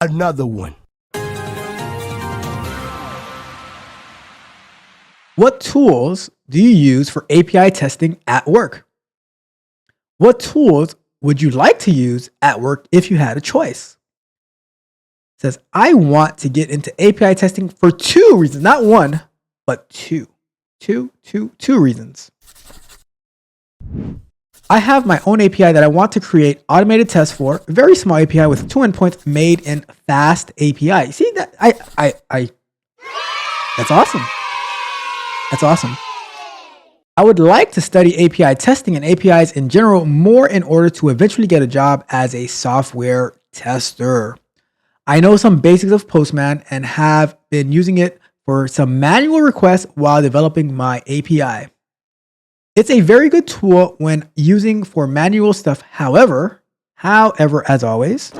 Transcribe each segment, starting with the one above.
Another one. What tools do you use for API testing at work? What tools would you like to use at work if you had a choice? It says, I want to get into API testing for two reasons, not one, but two reasons. I have my own API that I want to create automated tests for, a very small API with 2 endpoints made in Fast API. See that? That's awesome. That's awesome. I would like to study API testing and APIs in general more in order to eventually get a job as a software tester. I know some basics of Postman and have been using it for some manual requests while developing my API. It's a very good tool when using for manual stuff. However, as always,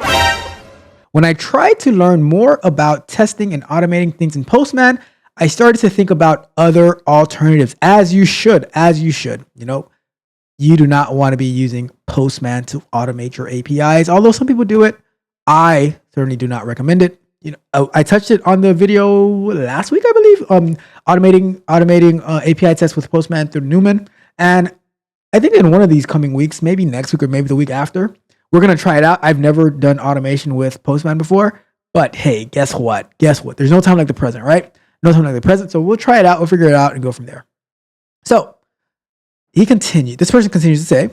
when I tried to learn more about testing and automating things in Postman, I started to think about other alternatives, as you should. You know, you do not want to be using Postman to automate your APIs. Although some people do it, I certainly do not recommend it. You know, I touched it on the video last week, I believe, automating API tests with Postman through Newman. And I think in one of these coming weeks, maybe next week or maybe the week after, we're going to try it out. I've never done automation with Postman before, but hey, guess what? There's no time like the present, right? No time like the present. So we'll try it out. We'll figure it out and go from there. So this person continues to say,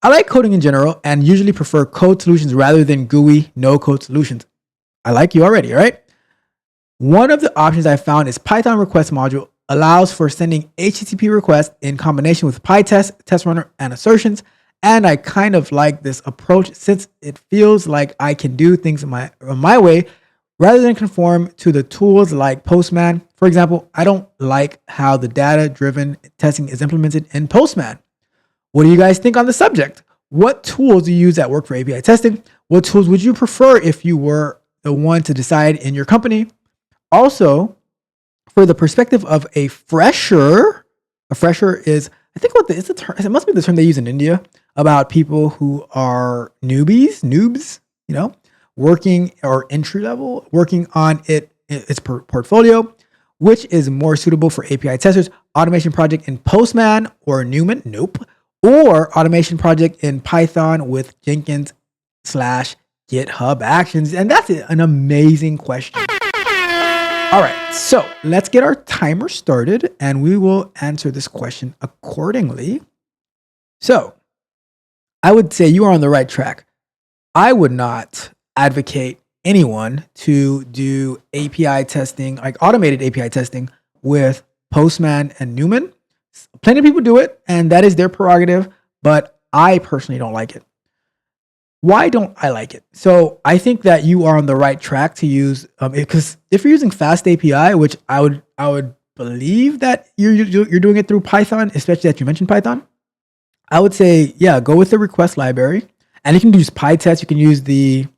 I like coding in general and usually prefer code solutions rather than GUI no-code solutions. I like you already, right? One of the options I found is Python request module allows for sending HTTP requests in combination with PyTest, test runner, and assertions. And I kind of like this approach since it feels like I can do things my way rather than conform to the tools like Postman. For example, I don't like how the data-driven testing is implemented in Postman. What do you guys think on the subject? What tools do you use at work for API testing? What tools would you prefer if you were the one to decide in your company? Also, for the perspective of a fresher is, I think it must be the term they use in India about people who are noobs, you know, working or entry level, working on its portfolio, which is more suitable for API testers. Automation project in Postman or Newman? Nope. Or automation project in Python with Jenkins/GitHub Actions? And that's an amazing question. All right, so let's get our timer started and we will answer this question accordingly. So I would say you are on the right track. I would not advocate anyone to do API testing, like automated API testing with Postman and Newman. Plenty of people do it and that is their prerogative, but I personally don't like it. Why don't I like it? So I think that you are on the right track to use because if you're using Fast API, which I would believe that you're doing it through Python, especially that you mentioned Python. I would say go with the request library, and you can use PyTest. You can use the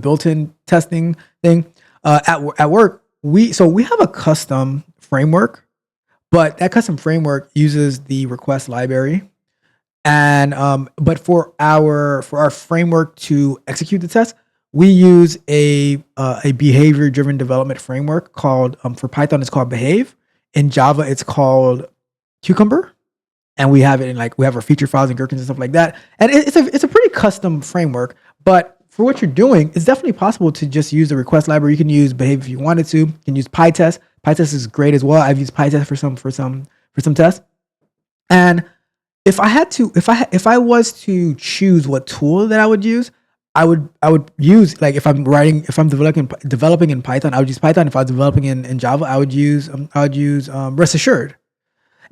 built-in testing thing at work. We have a custom framework, but that custom framework uses the request library. And but for our framework to execute the test, we use a behavior-driven development framework called for Python it's called Behave. In Java it's called Cucumber, and we have it in we have our feature files and gherkins and stuff like that. And it's a pretty custom framework, but for what you're doing, it's definitely possible to just use the request library. You can use Behave if you wanted to. You can use PyTest. PyTest is great as well. I've used PyTest for some tests, and if I was to choose what tool that I would use, I would use if I'm developing in Python, I would use Python. If I was developing in Java, I would use Rest Assured,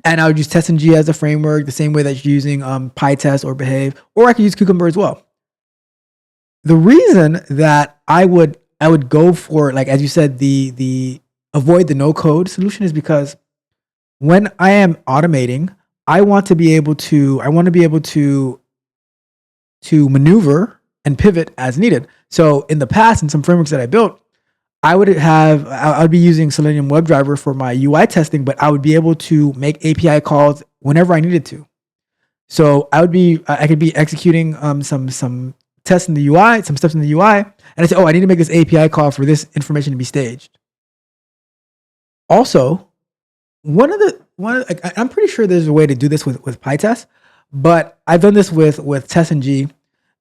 and I would use TestNG as a framework, the same way that you're using PyTest or Behave, or I could use Cucumber as well. The reason that I would go for as you said the avoid the no code solution is because when I am automating, I want to be able to maneuver and pivot as needed. So in the past, in some frameworks that I built, I would be using Selenium WebDriver for my UI testing, but I would be able to make API calls whenever I needed to. So I could be executing some tests in the UI, some steps in the UI, and I say, oh, I need to make this API call for this information to be staged. Also, I'm pretty sure there's a way to do this with PyTest, but I've done this with TestNG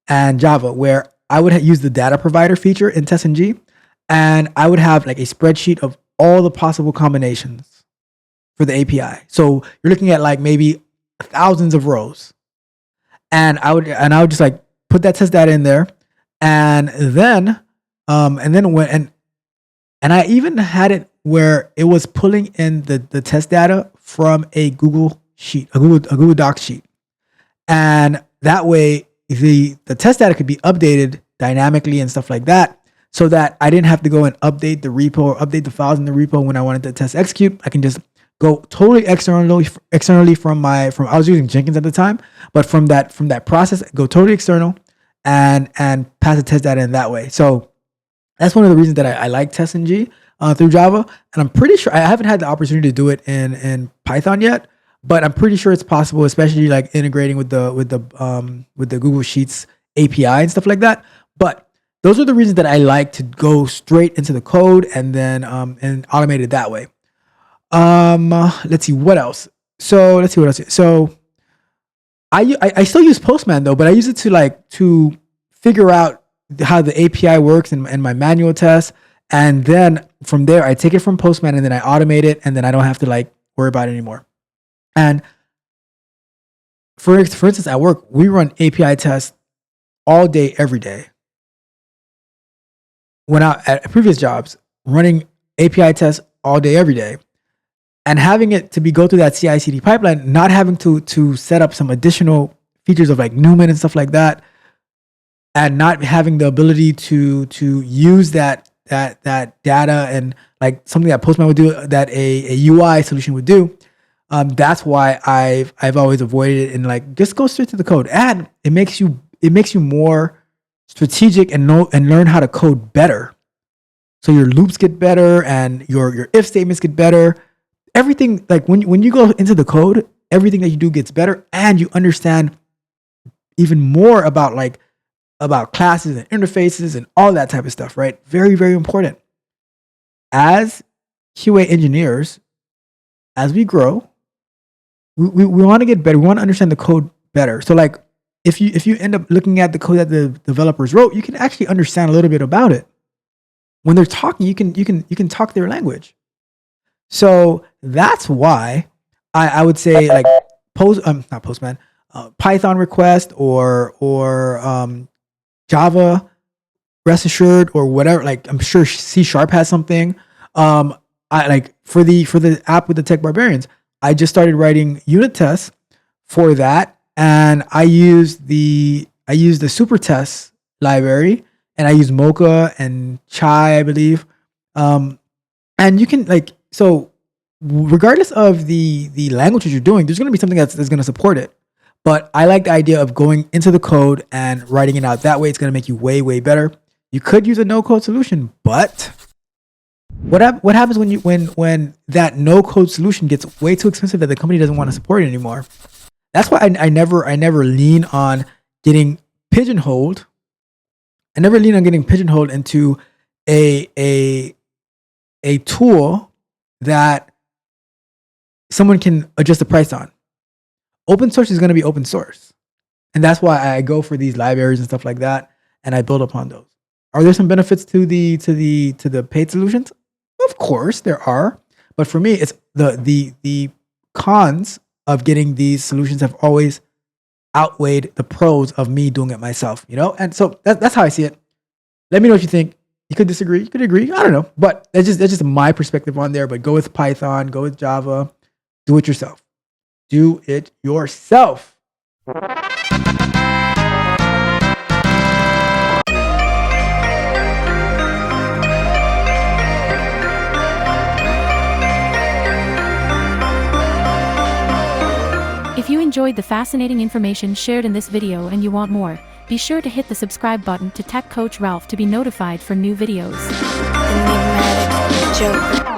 and Java, where I would use the data provider feature in TestNG, and I would have like a spreadsheet of all the possible combinations for the API. So you're looking at like maybe thousands of rows, and I would just like put that test data in there, and then I even had it where it was pulling in the test data from a Google sheet, a Google Docs sheet, and that way the test data could be updated dynamically and stuff like that, so that I didn't have to go and update the repo or update the files in the repo when I wanted the test execute. I can just go totally externally from I was using Jenkins at the time, but from that process, go totally external and pass the test data in that way. So that's one of the reasons that I like TestNG through Java, and I'm pretty sure I haven't had the opportunity to do it in Python yet, but I'm pretty sure it's possible, especially like integrating with the Google Sheets API and stuff like that. But those are the reasons that I like to go straight into the code and then and automate it that way. Let's see what else. So I still use Postman though, but I use it to figure out how the API works in my manual tests, and then from there I take it from Postman and then I automate it, and then I don't have to like worry about it anymore. And for instance, at work we run API tests all day, every day. When at previous jobs, running API tests all day, every day, and having it to go through that CI/CD pipeline, not having to set up some additional features of like Newman and stuff like that, and not having the ability to use that data and like something that Postman would do, that a UI solution would do. That's why I've always avoided it, and like just go straight to the code. And it makes you more strategic and learn how to code better. So your loops get better and your if statements get better. Everything, like when you go into the code, everything that you do gets better, and you understand even more about classes and interfaces and all that type of stuff, right? Very, very important. As QA engineers, as we grow, we want to get better. We want to understand the code better. So like if you end up looking at the code that the developers wrote, you can actually understand a little bit about it. When they're talking, you can talk their language. So that's why I would say like not Postman, Python request or Java rest assured or whatever. Like I'm sure C# has something. I like for the app with the Tech Barbarians, I just started writing unit tests for that, and I used the super test library, and I use Mocha and Chai, I believe. And you can like, so regardless of the languages you're doing, there's going to be something that's going to support it. But I like the idea of going into the code and writing it out. That way it's going to make you way, way better. You could use a no-code solution, but what happens when that no-code solution gets way too expensive that the company doesn't want to support it anymore? That's why I never lean on getting pigeonholed. I never lean on getting pigeonholed into a tool that someone can adjust the price on. Open source is going to be open source, and that's why I go for these libraries and stuff like that, and I build upon those. Are there some benefits to the paid solutions? Of course there are, but for me, it's the cons of getting these solutions have always outweighed the pros of me doing it myself. And so that's how I see it. Let me know what you think. You could disagree, you could agree. I don't know, but that's just my perspective on there. But go with Python, go with Java, do it yourself. Do it yourself. If you enjoyed the fascinating information shared in this video and you want more, be sure to hit the subscribe button to Tech Coach Ralph to be notified for new videos. Enigmatic Joker.